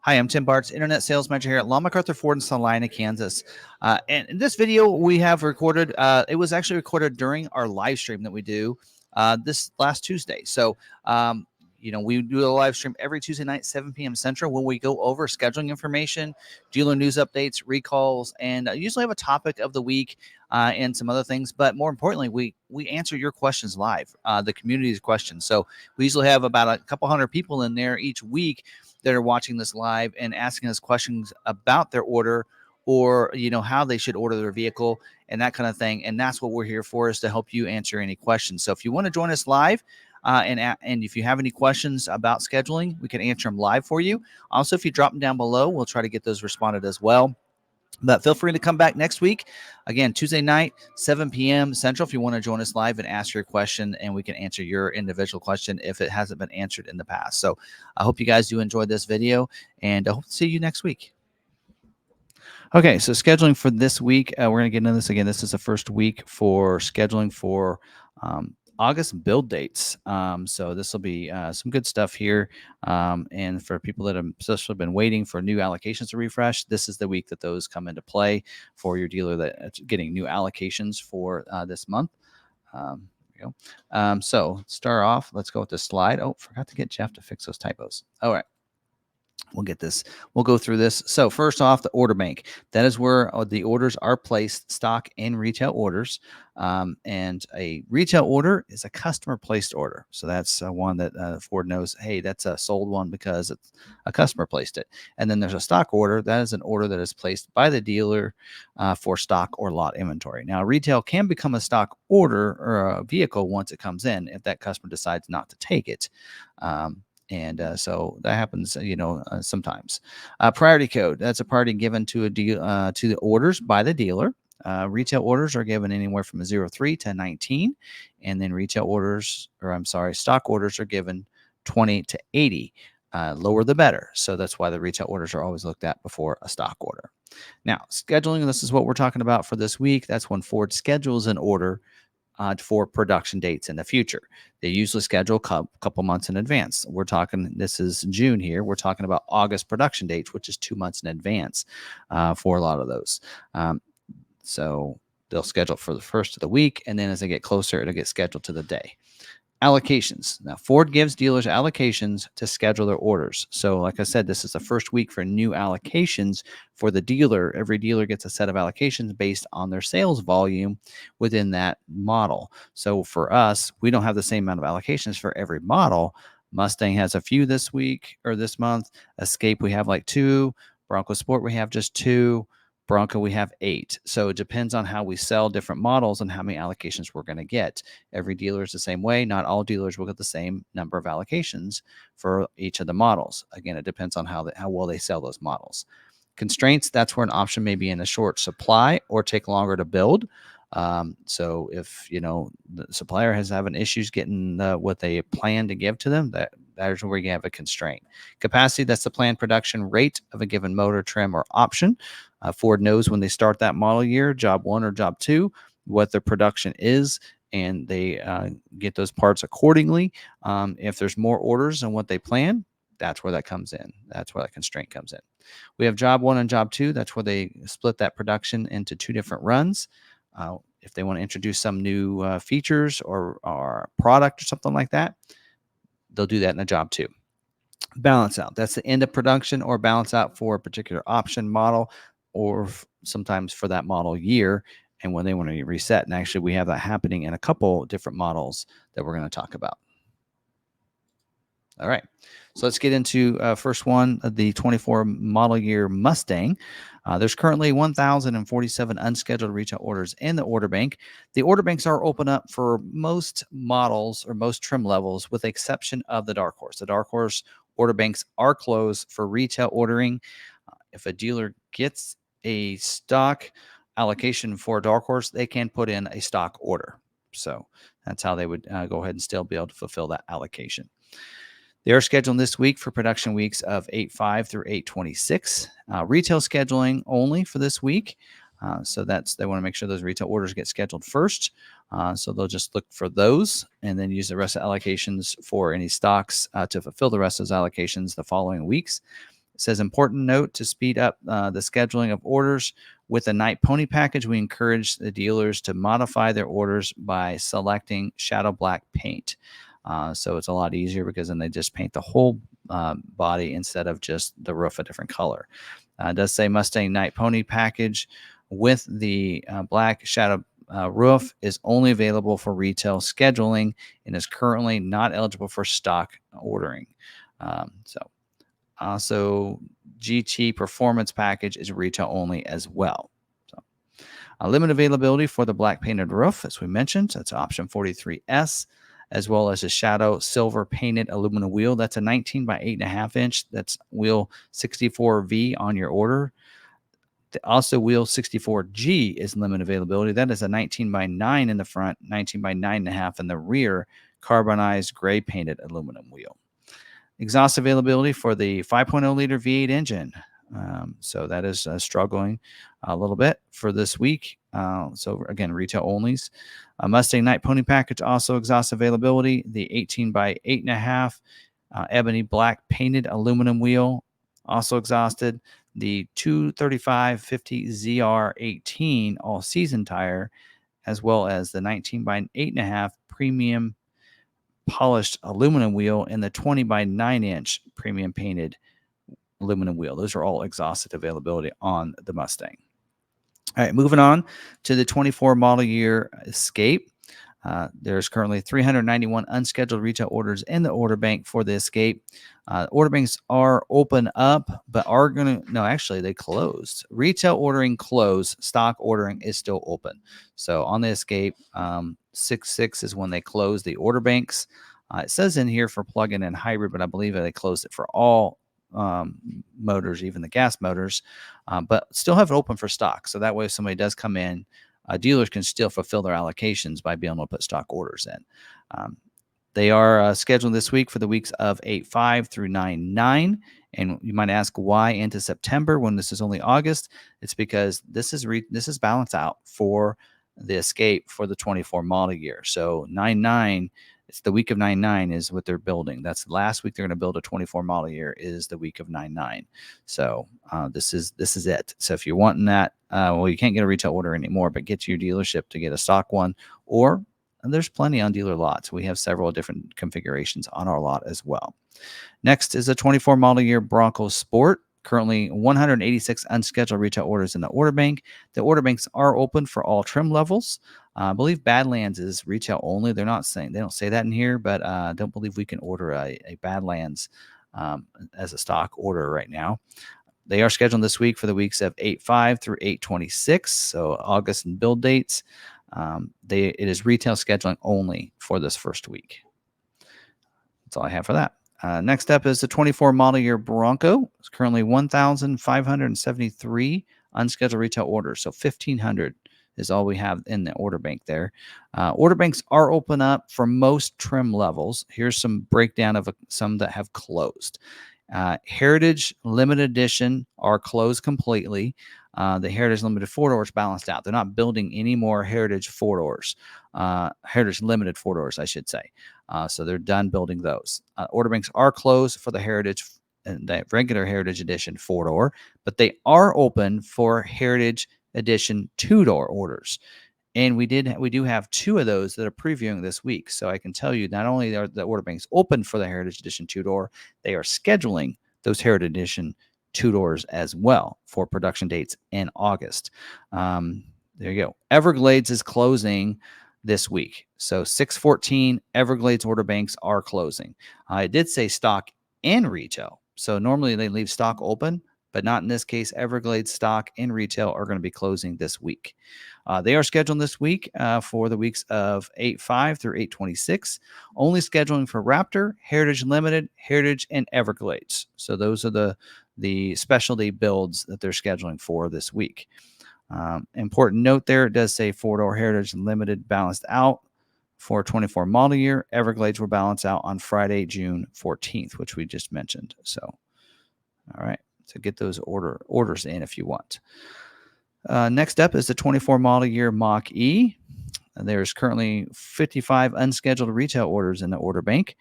Hi, I'm Tim Bartz, Internet Sales Manager here at McArthur Ford in Salina, Kansas. And in this video we have recorded, it was actually recorded during our live stream that we do this last Tuesday. So, we do a live stream every Tuesday night, 7 p.m. Central, when we go over scheduling information, dealer news updates, recalls, and usually have a topic of the week and some other things. But more importantly, we answer your questions live, the community's questions. So we usually have about a couple hundred people in there each week that are watching this live and asking us questions about their order or how they should order their vehicle and that kind of thing. And that's what we're here for, is to help you answer any questions. So if you want to join us live, and if you have any questions about scheduling, we can answer them live for you. Also, if you drop them down below, we'll try to get those responded as well. But feel free to come back next week. Again, Tuesday night, 7 p.m. Central, if you want to join us live and ask your question, and we can answer your individual question if it hasn't been answered in the past. So I hope you guys do enjoy this video, and I hope to see you next week. Okay, so scheduling for this week, we're going to get into this again. This is the first week for scheduling for August build dates. So this will be some good stuff here. And for people that have especially been waiting for new allocations to refresh, this is the week that those come into play for your dealer that's getting new allocations for this month. There we go. So start off, let's go with this slide. Oh, forgot to get Jeff to fix those typos. All right. We'll get this. We'll go through this. So first off, the order bank. That is where the orders are placed, stock and retail orders. And a retail order is a customer placed order. So that's one that Ford knows, hey, that's a sold one because it's a customer placed it. And then there's a stock order. That is an order that is placed by the dealer for stock or lot inventory. Now, retail can become a stock order or a vehicle once it comes in if that customer decides not to take it. So that happens, sometimes. Priority code, that's a priority given to a deal to the orders by the dealer. Retail orders are given anywhere from a 03 to 19, and then stock orders are given 20 to 80. Lower the better. So that's why the retail orders are always looked at before a stock order. Now, scheduling, this is what we're talking about for this week. That's when Ford schedules an order for production dates in the future. They usually schedule a couple months in advance. We're talking, this is June here. We're talking about August production dates, which is 2 months in advance for a lot of those. So they'll schedule for the first of the week, and then as they get closer, it'll get scheduled to the day. Allocations. Now, Ford gives dealers allocations to schedule their orders. So like I said, this is the first week for new allocations for the dealer. Every dealer gets a set of allocations based on their sales volume within that model. So for us, we don't have the same amount of allocations for every model. Mustang has a few this week or this month. Escape, we have like 2. Bronco Sport, we have just 2. Bronco, we have 8. So it depends on how we sell different models and how many allocations we're going to get. Every dealer is the same way. Not all dealers will get the same number of allocations for each of the models. Again, it depends on how well they sell those models. Constraints, that's where an option may be in a short supply or take longer to build. So if the supplier has having issues getting what they plan to give to them, that's where you have a constraint. Capacity, that's the planned production rate of a given motor, trim, or option. Ford knows when they start that model year, job 1 or job 2, what their production is, and they get those parts accordingly. If there's more orders than what they plan, that's where that comes in. That's where that constraint comes in. We have job 1 and job 2. That's where they split that production into 2 different runs. If they want to introduce some new features or product or something like that, they'll do that in a job 2. Balance out, that's the end of production or balance out for a particular option model or sometimes for that model year and when they want to reset. And actually, we have that happening in a couple different models that we're going to talk about. All right, so let's get into first one, the 24 model year Mustang. There's currently 1,047 unscheduled retail orders in the order bank. The order banks are open up for most models or most trim levels, with the exception of the Dark Horse. The Dark Horse order banks are closed for retail ordering. If a dealer gets a stock allocation for Dark Horse, they can put in a stock order. So that's how they would go ahead and still be able to fulfill that allocation. They are scheduled this week for production weeks of 8/5 through 8/26. Retail scheduling only for this week. So they want to make sure those retail orders get scheduled first. So they'll just look for those and then use the rest of allocations for any stocks to fulfill the rest of those allocations the following weeks. It says, important note to speed up the scheduling of orders with the Night Pony package. We encourage the dealers to modify their orders by selecting shadow black paint. So it's a lot easier because then they just paint the whole body instead of just the roof a different color. It does say Mustang Night Pony package with the black shadow roof is only available for retail scheduling and is currently not eligible for stock ordering. Also, GT Performance package is retail only as well. So, limited availability for the black painted roof, as we mentioned. That's option 43S, as well as a shadow silver painted aluminum wheel. That's a 19 by 8.5 inch. That's wheel 64V on your order. Also, wheel 64G is limited availability. That is a 19 by 9 in the front, 19 by 9.5 in the rear, carbonized gray painted aluminum wheel. Exhaust availability for the 5.0 liter V8 engine. So that is struggling a little bit for this week. So again, retail onlys. Mustang Night Pony package, also exhaust availability. The 18 by 8.5 ebony black painted aluminum wheel, also exhausted. The 235/50 ZR18 all season tire, as well as the 19 by 8.5 premium polished aluminum wheel and the 20 by 9 inch premium painted aluminum wheel. Those are all exhausted availability on the Mustang. All right, moving on to the 24 model year Escape. There's currently 391 unscheduled retail orders in the order bank for the Escape. Order banks are open up, but are going to, no, actually they closed. Retail ordering closed. Stock ordering is still open. So on the Escape, 6/6 is when they close the order banks. It says in here for plug-in and hybrid, but I believe they closed it for all motors, even the gas motors, but still have it open for stock. So that way, if somebody does come in, dealers can still fulfill their allocations by being able to put stock orders in. They are scheduled this week for the weeks of 8/5 through 9/9. And you might ask why into September when this is only August. It's because this is balanced out for the Escape for the 24 model year. So 9/9, it's the week of 9/9 is what they're building. That's the last week they're going to build a 24 model year is the week of 9/9. So this is it. So if you're wanting that, well, you can't get a retail order anymore, but get to your dealership to get a stock one, or there's plenty on dealer lots. We have several different configurations on our lot as well. Next is a 24 model year Bronco Sport. Currently 186 unscheduled retail orders in the order bank. The order banks are open for all trim levels. I believe Badlands is retail only. They don't say that in here, but I don't believe we can order a Badlands as a stock order right now. They are scheduled this week for the weeks of 8/5 through 8/26, so August and build dates. It is retail scheduling only for this first week. That's all I have for that. Next up is the 24 model year Bronco. It's currently 1,573 unscheduled retail orders. So 1,500 is all we have in the order bank there. Order banks are open up for most trim levels. Here's some breakdown of some that have closed. Heritage Limited Edition are closed completely. The Heritage Limited 4-doors balanced out. They're not building any more Heritage 4-doors. Heritage Limited 4-doors, I should say. So they're done building those. Order banks are closed for the Heritage and the regular Heritage Edition 4-door, but they are open for Heritage Edition 2-door orders. And we do have 2 of those that are previewing this week. So I can tell you, not only are the order banks open for the Heritage Edition 2-door, they are scheduling those Heritage Edition 2-doors as well for production dates in August. There you go. Everglades is closing this week. So 6/14 Everglades order banks are closing. I did say stock and retail. So normally they leave stock open, but not in this case. Everglades stock and retail are going to be closing this week. They are scheduled this week for the weeks of 8/5 through 8/26. Only scheduling for Raptor, Heritage Limited, Heritage, and Everglades. So those are the specialty builds that they're scheduling for this week. Important note there, it does say 4-door Heritage Limited balanced out for 24 model year. Everglades will balance out on Friday, June 14th, which we just mentioned. So, all right. So get those orders in if you want. Next up is the 24 model year Mach-E. There's currently 55 unscheduled retail orders in the order bank.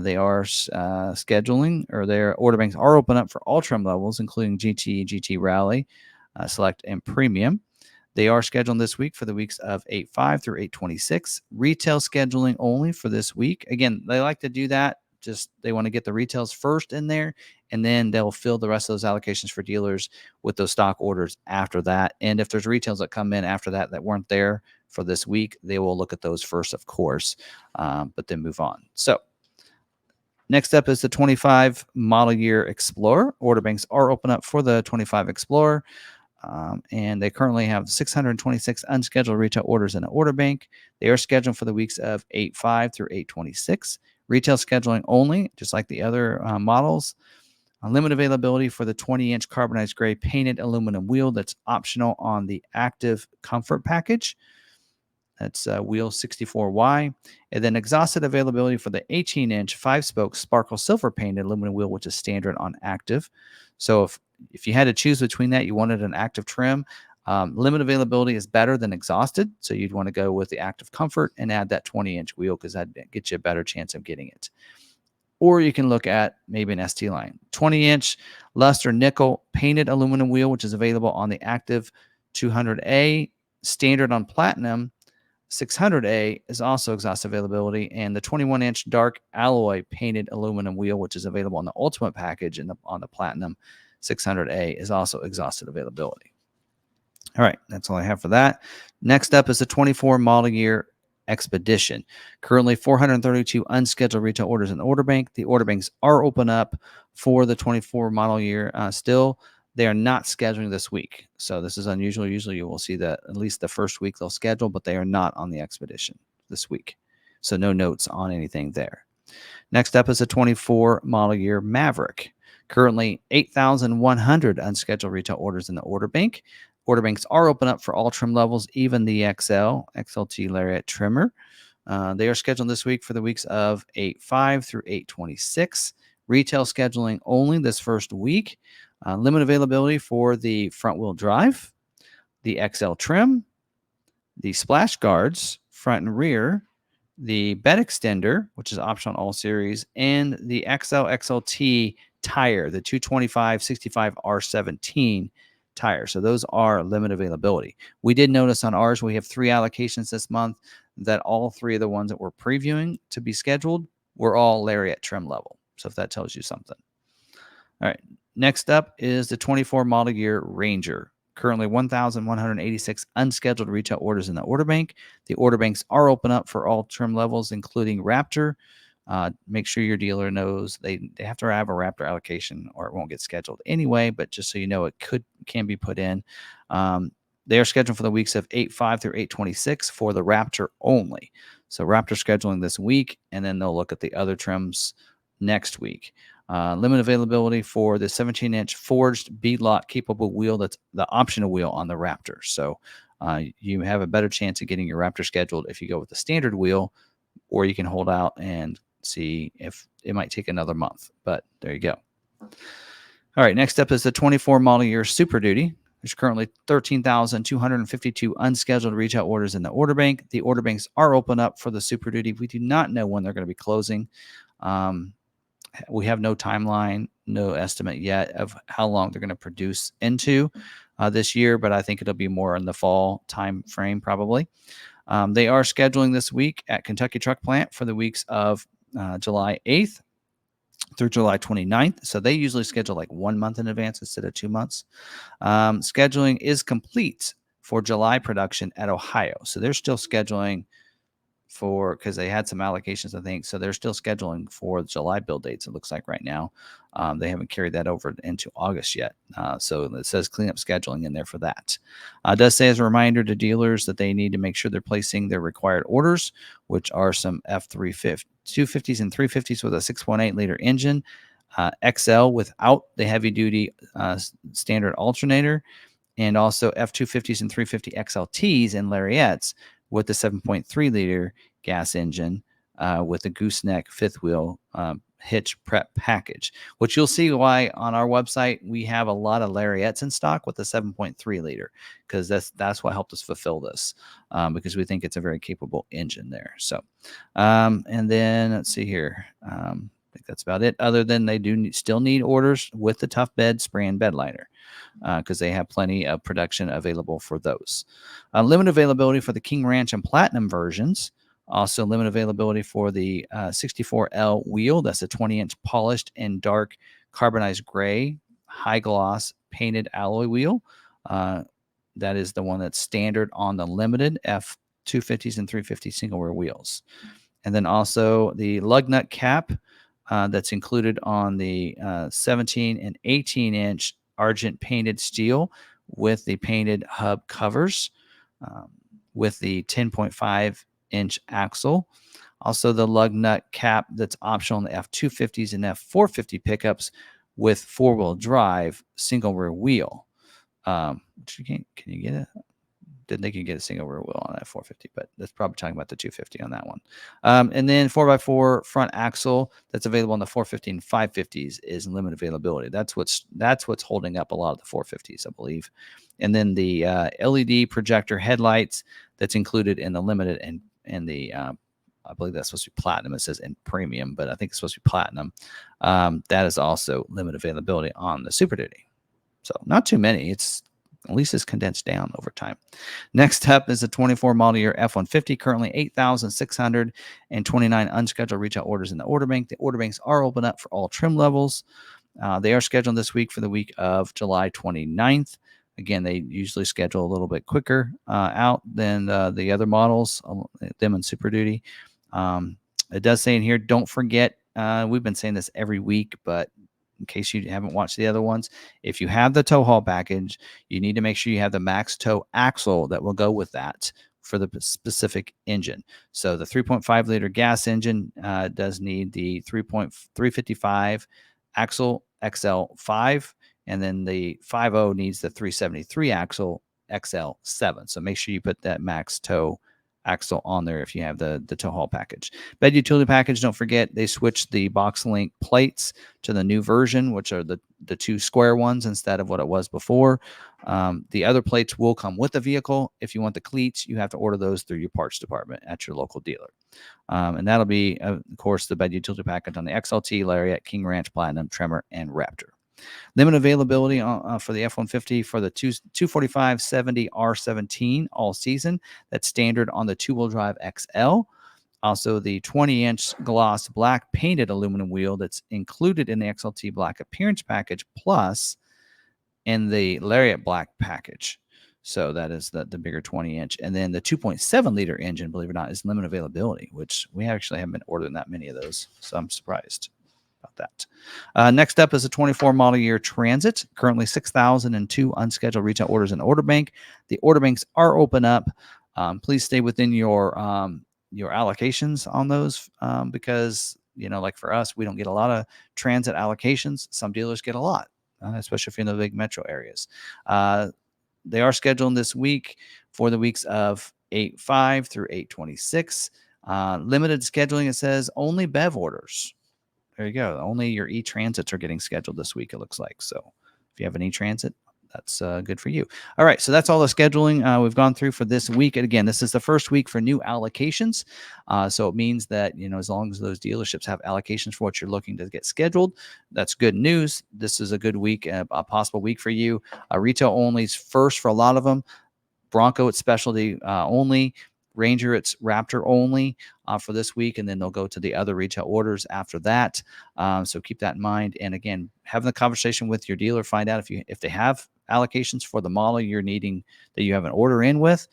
They are scheduling, or their order banks are open up for all trim levels, including GT, GT Rally, Select, and Premium. They are scheduled this week for the weeks of 8/5 through 8/26. Retail scheduling only for this week. Again, they like to do that. Just they want to get the retails first in there, and then they'll fill the rest of those allocations for dealers with those stock orders after that. And if there's retails that come in after that that weren't there for this week, they will look at those first, of course, but then move on. So next up is the 25 model year Explorer. Order banks are open up for the 25 Explorer. And they currently have 626 unscheduled retail orders in the order bank. They are scheduled for the weeks of 8/5 through 8/26. Retail scheduling only, just like the other models. Limited availability for the 20-inch carbonized gray painted aluminum wheel that's optional on the Active Comfort package. That's wheel 64Y. And then exhausted availability for the 18-inch 5-spoke sparkle silver painted aluminum wheel, which is standard on Active. So if you had to choose between that, you wanted an Active trim, limited availability is better than exhausted. So you'd want to go with the Active Comfort and add that 20-inch wheel because that gets you a better chance of getting it. Or you can look at maybe an ST line. 20-inch luster nickel painted aluminum wheel, which is available on the Active 200A, standard on Platinum. 600A is also exhaust availability, and the 21-inch dark alloy painted aluminum wheel, which is available on the Ultimate package and on the Platinum 600A, is also exhausted availability. All right, that's all I have for that. Next up is the 24 model year Expedition. Currently 432 unscheduled retail orders in the order bank. The order banks are open up for the 24 model year still. They are not scheduling this week. So this is unusual. Usually you will see that at least the first week they'll schedule, but they are not on the Expedition this week. So no notes on anything there. Next up is a 24 model year Maverick. Currently 8,100 unscheduled retail orders in the order bank. Order banks are open up for all trim levels, even the XLT Lariat trimmer. They are scheduled this week for the weeks of 8/5 through 8/26. Retail scheduling only this first week. Limited availability for the front wheel drive, the XL trim, the splash guards, front and rear, the bed extender, which is optional on all series, and the XLT tire, the 225/65 R17 tire. So those are limited availability. We did notice on ours, we have 3 allocations this month that all 3 of the ones that we're previewing to be scheduled were all Lariat trim level. So if that tells you something. All right. Next up is the 24 model year Ranger. Currently 1,186 unscheduled retail orders in the order bank. The order banks are open up for all trim levels, including Raptor. Make sure your dealer knows they have to have a Raptor allocation or it won't get scheduled anyway, but just so you know, it can be put in. They are scheduled for the weeks of 8/5 through 8/26 for the Raptor only. So Raptor scheduling this week, and then they'll look at the other trims next week. Limited availability for the 17-inch forged beadlock capable wheel. That's the optional wheel on the Raptor. So you have a better chance of getting your Raptor scheduled if you go with the standard wheel, or you can hold out and see if it might take another month. But there you go. All right, next up is the 24 model year Super Duty. There's currently 13,252 unscheduled retail orders in the order bank. The order banks are open up for the Super Duty. We do not know when they're going to be closing. We have no timeline, no estimate yet of how long they're going to produce into this year, but I think it'll be more in the fall time frame probably. They are scheduling this week at Kentucky Truck Plant for the weeks of July 8th through July 29th. So they usually schedule like 1 month in advance instead of 2 months. Scheduling is complete for July production at Ohio. So they're still scheduling because they had some allocations, I think. So they're still scheduling for July build dates, it looks like right now. They haven't carried that over into August yet. So it says cleanup scheduling in there for that. It does say as a reminder to dealers that they need to make sure they're placing their required orders, which are some F350, 250s and 350s with a 6.8 liter engine, XL without the heavy duty standard alternator, and also F250s and 350 XLTs and Lariats with the 7.3 liter gas engine with the gooseneck fifth wheel hitch prep package, which you'll see why on our website we have a lot of lariats in stock with the 7.3 liter, because that's what helped us fulfill this, because we think it's a very capable engine there. So and then let's see here, I think that's about it, other than they do still need orders with the tough bed spray and bed liner, because they have plenty of production available for those. Limited availability for the King Ranch and Platinum versions. Also, limited availability for the 64L wheel. That's a 20-inch polished and dark carbonized gray, high gloss painted alloy wheel. That is the one that's standard on the limited F250s and 350 single rear wheels. And then also the lug nut cap that's included on the 17 and 18-inch argent painted steel with the painted hub covers, with the 10.5-inch axle. Also the lug nut cap that's optional on the F250s and F450 pickups with four-wheel drive single rear wheel. Which can you get it? Didn't think you could get a single rear wheel on that 450, but that's probably talking about the 250 on that one. And then 4x4 front axle that's available on the 450 and 550s is limited availability. That's what's holding up a lot of the 450s, I believe. And then the LED projector headlights that's included in the limited and the I believe that's supposed to be platinum. It says in premium, but I think it's supposed to be platinum. That is also limited availability on the Super Duty. So not too many. At least it's condensed down over time. Next up is a 24 model year F-150, currently 8,629 unscheduled retail orders in the order bank. The order banks are open up for all trim levels. They are scheduled this week for the week of July 29th. Again, they usually schedule a little bit quicker out than the other models, them and Super Duty. It does say in here, don't forget, we've been saying this every week, but in case you haven't watched the other ones, if you have the tow haul package, you need to make sure you have the max tow axle that will go with that for the specific engine. So the 3.5 liter gas engine does need the 355 axle XL5, and then the 5.0 needs the 373 axle XL7. So make sure you put that max tow axle on there if you have the tow haul package. Bed utility package, don't forget they switched the box link plates to the new version, which are the two square ones instead of what it was before. The other plates will come with the vehicle. If you want the cleats, you have to order those through your parts department at your local dealer. And that'll be, of course, the bed utility package on the XLT, Lariat, King Ranch, Platinum, Tremor, and Raptor. Limited availability for the F-150 for the 245/70 R17 all season. That's standard on the two-wheel drive XL. Also, the 20-inch gloss black painted aluminum wheel that's included in the XLT black appearance package, plus in the Lariat black package. So that is the bigger 20-inch. And then the 2.7 liter engine, believe it or not, is limited availability, which we actually haven't been ordering that many of those. So I'm surprised about that. Next up is a 24 model year Transit, currently 6,002 unscheduled retail orders in order bank. The order banks are open up. Please stay within your allocations on those, because, like for us, we don't get a lot of Transit allocations. Some dealers get a lot, especially if you're in the big metro areas. They are scheduled this week for the weeks of 8/5 through 8/26. Limited scheduling, it says only BEV orders. There you go. Only your e-transits are getting scheduled this week, it looks like. So if you have an e-transit, that's good for you. All right, so that's all the scheduling we've gone through for this week. And again, this is the first week for new allocations. So it means that, as long as those dealerships have allocations for what you're looking to get scheduled, that's good news. This is a good week, a possible week for you. Retail only is first for a lot of them. Bronco, it's specialty only. Ranger, it's Raptor only for this week, and then they'll go to the other retail orders after that. So keep that in mind. And again, having the conversation with your dealer, find out if they have allocations for the model you're needing that you have an order in with,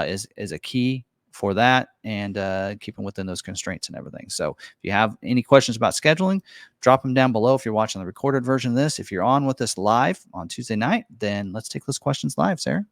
is a key for that, and keeping within those constraints and everything. So if you have any questions about scheduling, drop them down below. If you're watching the recorded version of this, if you're on with us live on Tuesday night, then let's take those questions live, Sarah.